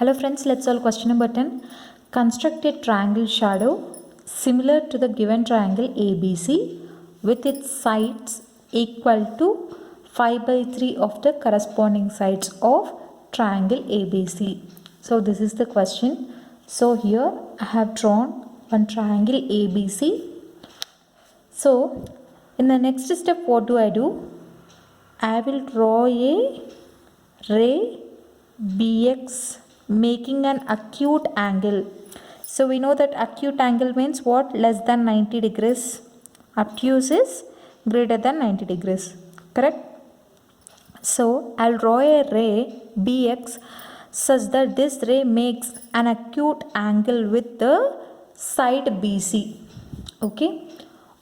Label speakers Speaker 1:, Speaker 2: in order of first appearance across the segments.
Speaker 1: Hello friends, let's solve question number 10. Construct a triangle shadow similar to the given triangle ABC with its sides equal to 5 by 3 of the corresponding sides of triangle ABC. So this is the question. So here I have drawn one triangle ABC. So in the next step, what do? I will draw a ray BX making an acute angle. So we know that acute angle means what? Less than 90 degrees. Obtuse is greater than 90 degrees. Correct? So I'll draw a ray BX such that this ray makes an acute angle with the side BC. Okay.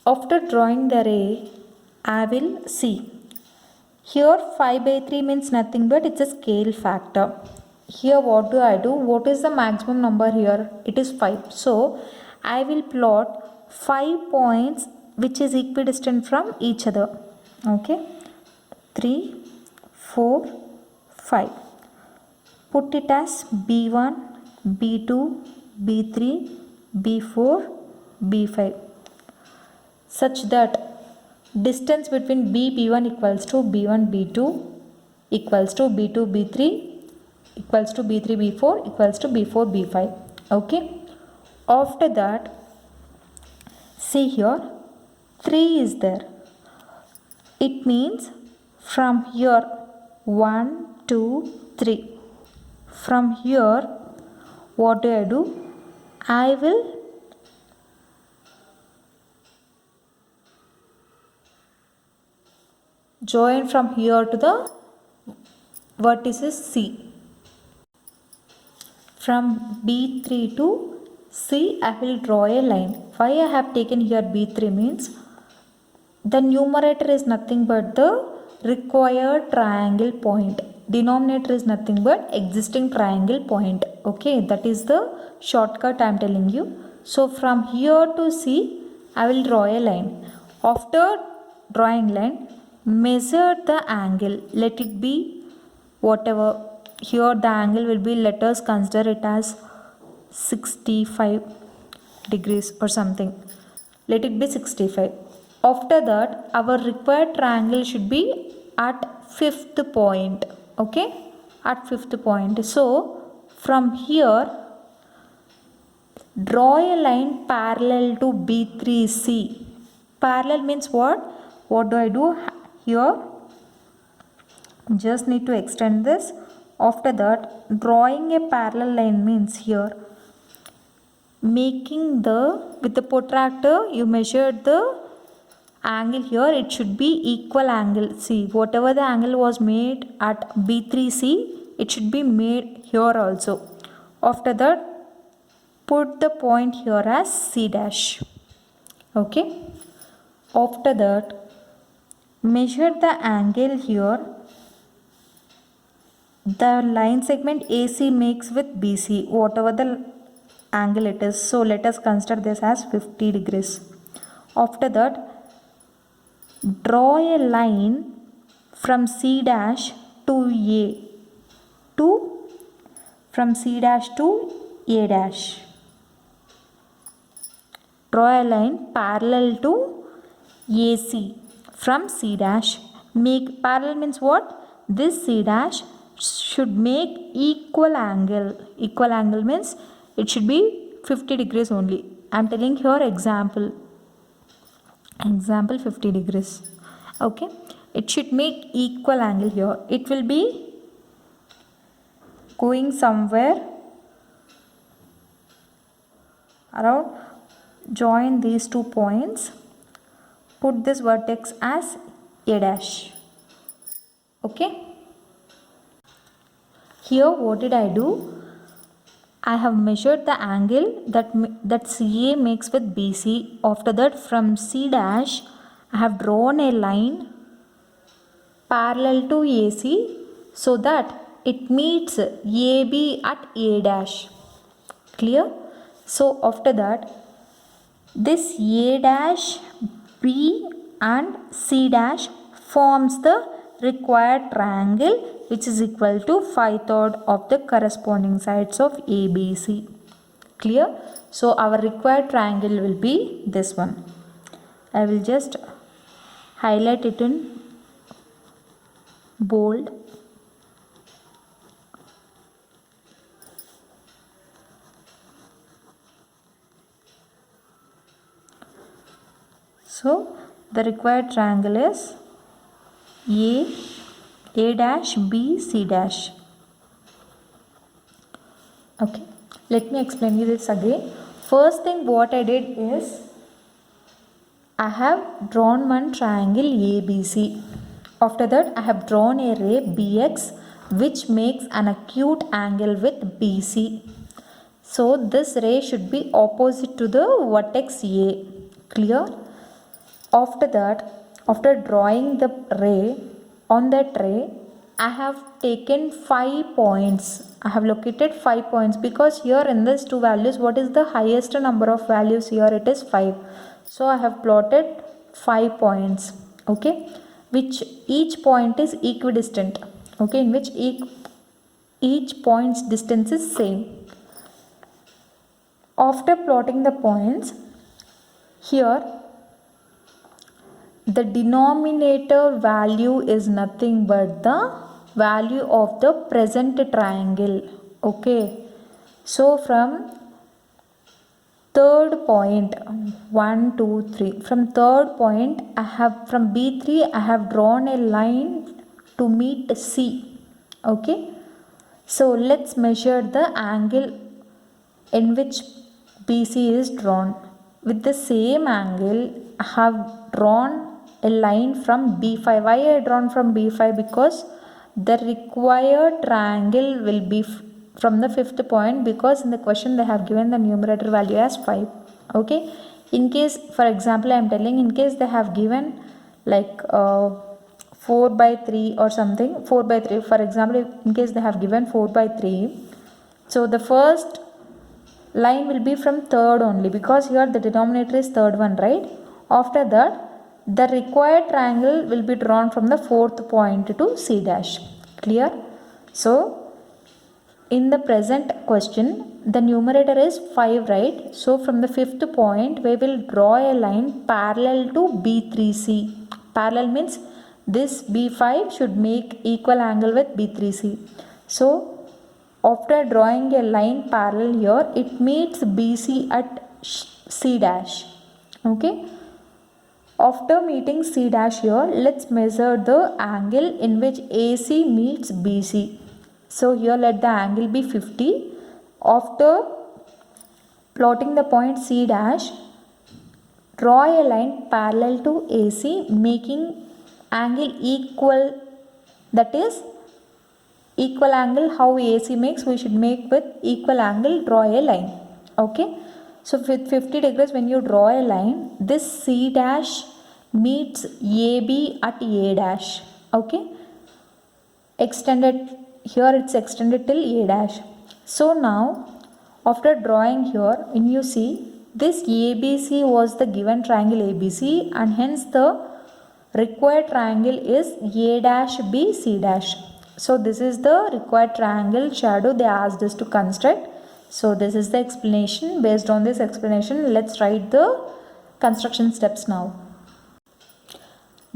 Speaker 1: After drawing the ray, I will see. Here 5 by 3 means nothing but it's a scale factor. Here what do? What is the maximum number here? It is 5. So I will plot 5 points which is equidistant from each other. Okay. 3, 4, 5. Put it as B1, B2, B3, B4, B5. Such that distance between B1 equals to B1, B2 equals to B2, B3 equals to B3, B4 equals to B4, B5. Okay. After that, see here, 3 is there. It means from here 1, 2, 3. From here, what do? I will join from here to the vertices C. From B3 to C, I will draw a line. Why I have taken here B3 means the numerator is nothing but the required triangle point. Denominator is nothing but existing triangle point. Okay, that is the shortcut I am telling you. So from here to C, I will draw a line. After drawing line, measure the angle. Let it be whatever. Here the angle will be, let us consider it as 65 degrees or something. Let it be 65. After that, our required triangle should be at 5th point. Okay, at 5th point. So from here, draw a line parallel to B3C. Parallel means what? What do? Here, just need to extend this. After that, drawing a parallel line means here, making with the protractor, you measured the angle here, it should be equal angle. See, whatever the angle was made at B3C, it should be made here also. After that, put the point here as C dash. Okay. After that, measure the angle here. The line segment AC makes with BC, whatever the angle it is. So let us consider this as 50 degrees. After that, draw a line from C dash to A from C dash to A dash. Draw a line parallel to AC from C dash. Make parallel means what? This C dash should make equal angle. Equal angle means it should be 50 degrees only. I am telling here example 50 degrees. Okay, it should make equal angle here. It will be going somewhere around, join these 2 points, put this vertex as A dash. Okay. Here what did I do? I have measured the angle that CA makes with BC. After that, from C dash, I have drawn a line parallel to AC so that it meets AB at A dash. Clear? So after that, this A dash, B and C dash forms the required triangle which is equal to 5/3 of the corresponding sides of ABC. Clear? So our required triangle will be this one. I will just highlight it in bold. So the required triangle is A dash, B, C dash. Okay, let me explain you this again. First thing what I did is I have drawn one triangle ABC. After that I have drawn a ray BX which makes an acute angle with BC. So this ray should be opposite to the vertex A. Clear? After that, after drawing the ray, on that ray I have taken 5 points. I have located 5 points because here in these two values, what is the highest number of values here? It is 5. So I have plotted 5 points, okay, which each point is equidistant, okay, in which each point's distance is same. After plotting the points, here the denominator value is nothing but the value of the present triangle, okay. So from third point, 1 2 3, from third point I have, from B3 I have drawn a line to meet C, okay. So let's measure the angle in which BC is drawn. With the same angle I have drawn a line from B5. Why I drawn from B5? Because the required triangle will be from the fifth point, because in the question they have given the numerator value as 5, okay. In case, for example, I am telling, in case they have given like 4/3 or something, 4/3 for example, in case they have given 4/3, so the first line will be from third only, because here the denominator is third one, right? After that the required triangle will be drawn from the fourth point to C dash. Clear? So in the present question the numerator is 5, right? So from the fifth point we will draw a line parallel to B3C. Parallel means this B5 should make equal angle with B3C. So after drawing a line parallel here, it meets BC at C dash, okay. After meeting C dash here, let's measure the angle in which AC meets BC. So here let the angle be 50. After plotting the point C dash, draw a line parallel to AC making angle equal, that is equal angle. How AC makes, we should make with equal angle, draw a line, okay. So with 50 degrees when you draw a line, this C dash meets AB at A dash, okay. Extended here, it's extended till A dash. So now after drawing here, when you see this ABC was the given triangle ABC, and hence the required triangle is A dash B C dash. So this is the required triangle shadow they asked us to construct. So this is the explanation. Based on this explanation, let's write the construction steps now.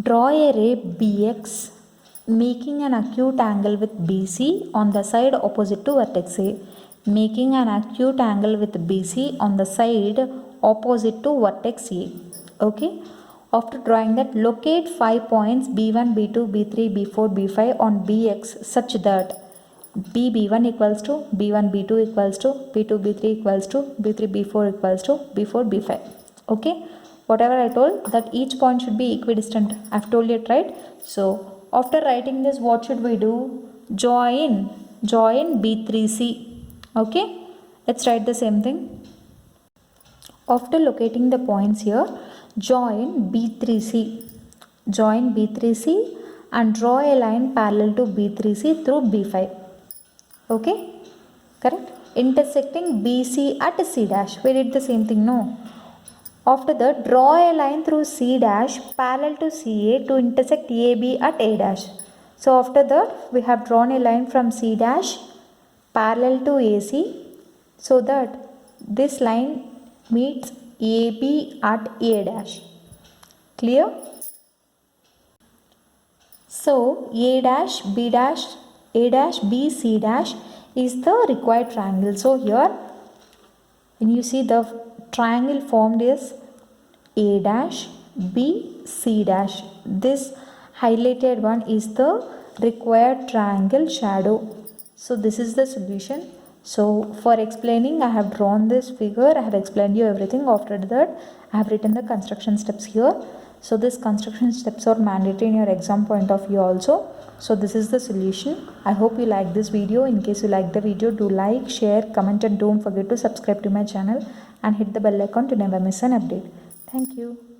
Speaker 1: Draw a ray BX making an acute angle with BC on the side opposite to vertex A. Making an acute angle with BC on the side opposite to vertex A, okay. After drawing that, locate 5 points B1, B2, B3, B4, B5 on BX such that B1 equals to B1, B2 equals to B2, B3 equals to B3, B4 equals to B4, B5, okay. Whatever I told, that each point should be equidistant, I have told it, right? So after writing this, what should we do? Join B3C, okay. Let's write the same thing. After locating the points here, join B3C and draw a line parallel to B3C through B5, okay, correct, intersecting BC at C dash. We did the same thing, no? After that, draw a line through C dash parallel to CA to intersect AB at A dash. So after that we have drawn a line from C dash parallel to AC so that this line meets AB at A dash. Clear? So A dash, B dash, A dash, B, C dash is the required triangle. So here when you see the triangle formed is A dash, B, C dash. This highlighted one is the required triangle shadow. So this is the solution. So for explaining, I have drawn this figure. I have explained you everything. After that, I have written the construction steps here. So this construction steps are mandatory in your exam point of view also. So this is the solution. I hope you like this video. In case you like the video, do like, share, comment and don't forget to subscribe to my channel and hit the bell icon to never miss an update. Thank you.